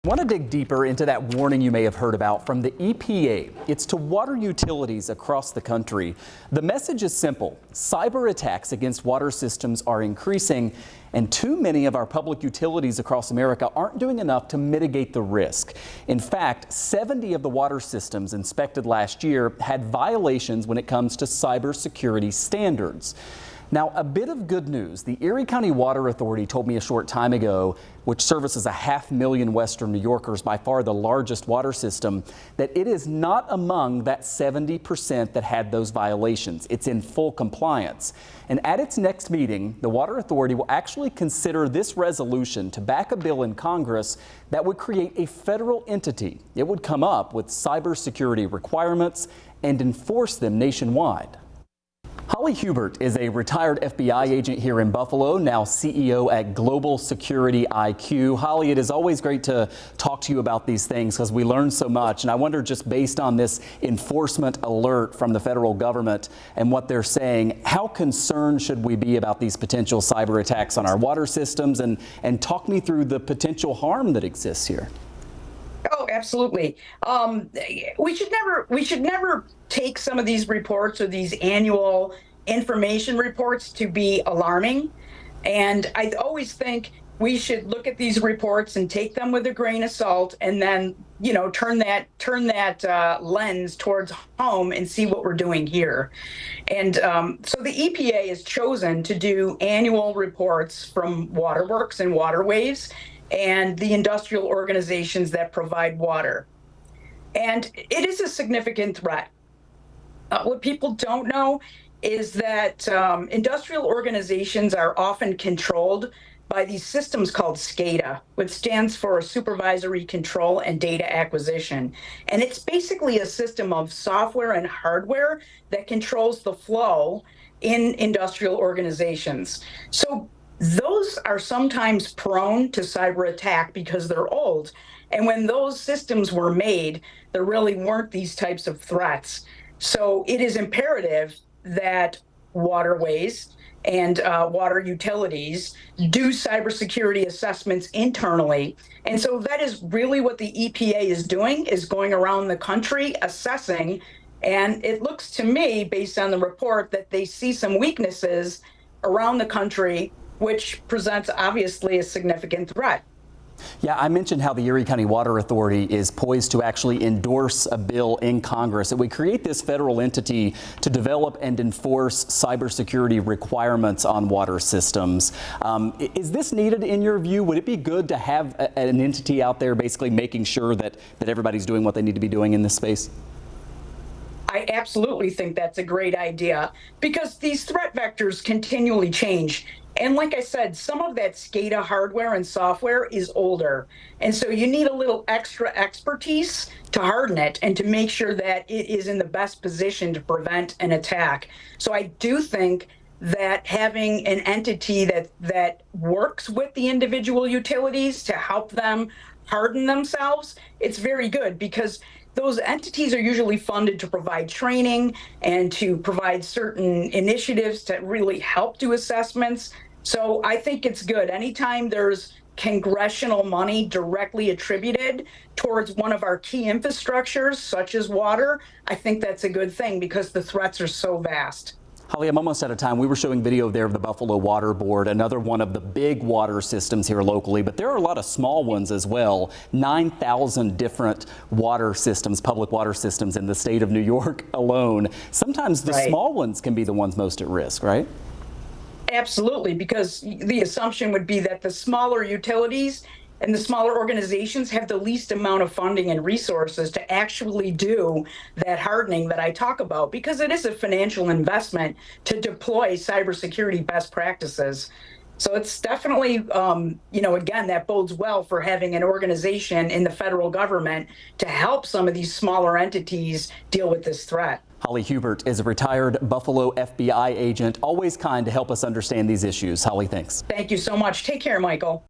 I want to dig deeper into that warning you may have heard about from the EPA. It's to water utilities across the country. The message is simple. Cyber attacks against water systems are increasing, and too many of our public utilities across America aren't doing enough to mitigate the risk. In fact, 70 of the water systems inspected last year had violations when it comes to cybersecurity standards. Now, a bit of good news. The Erie County Water Authority told me a short time ago, which services 500,000 Western New Yorkers, by far the largest water system, that it is not among that 70% that had those violations. It's in full compliance. And at its next meeting, the Water Authority will actually consider this resolution to back a bill in Congress that would create a federal entity. It would come up with cybersecurity requirements and enforce them nationwide. Holly Hubert is a retired FBI agent here in Buffalo, now CEO at Global Security IQ. Holly, it is always great to talk to you about these things because we learn so much. And I wonder, just based on this enforcement alert from the federal government and what they're saying, how concerned should we be about these potential cyber attacks on our water systems? And talk me through the potential harm that exists here. Oh, absolutely. We should never take some of these reports or these annual information reports to be alarming. And I always think we should look at these reports and take them with a grain of salt, and then, turn that lens towards home and see what we're doing here. And so the EPA has chosen to do annual reports from waterworks and waterways and the industrial organizations that provide water. And it is a significant threat. What people don't know is that industrial organizations are often controlled by these systems called SCADA, which stands for Supervisory Control and Data Acquisition. And it's basically a system of software and hardware that controls the flow in industrial organizations. So those are sometimes prone to cyber attack because they're old. And when those systems were made, there really weren't these types of threats. So it is imperative that waterways and water utilities do cybersecurity assessments internally. And so that is really what the EPA is doing, is going around the country assessing. And it looks to me, based on the report, that they see some weaknesses around the country, which presents obviously a significant threat. Yeah, I mentioned how the Erie County Water Authority is poised to actually endorse a bill in Congress that would create this federal entity to develop and enforce cybersecurity requirements on water systems. Is this needed in your view? Would it be good to have an entity out there basically making sure that everybody's doing what they need to be doing in this space? I absolutely think that's a great idea, because these threat vectors continually change. And like I said, some of that SCADA hardware and software is older. And so you need a little extra expertise to harden it and to make sure that it is in the best position to prevent an attack. So I do think that having an entity that works with the individual utilities to help them harden themselves, it's very good, because those entities are usually funded to provide training and to provide certain initiatives to really help do assessments. So I think it's good. Anytime there's congressional money directly attributed towards one of our key infrastructures, such as water, I think that's a good thing, because the threats are so vast. Holly, I'm almost out of time. We were showing video there of the Buffalo Water Board, another one of the big water systems here locally, but there are a lot of small ones as well. 9,000 different water systems, public water systems in the state of New York alone. Sometimes the small ones can be the ones most at risk, right? Absolutely, because the assumption would be that the smaller utilities and the smaller organizations have the least amount of funding and resources to actually do that hardening that I talk about, because it is a financial investment to deploy cybersecurity best practices. So it's definitely, again, that bodes well for having an organization in the federal government to help some of these smaller entities deal with this threat. Holly Hubert is a retired Buffalo FBI agent, always kind to help us understand these issues. Holly, thanks. Thank you so much. Take care, Michael.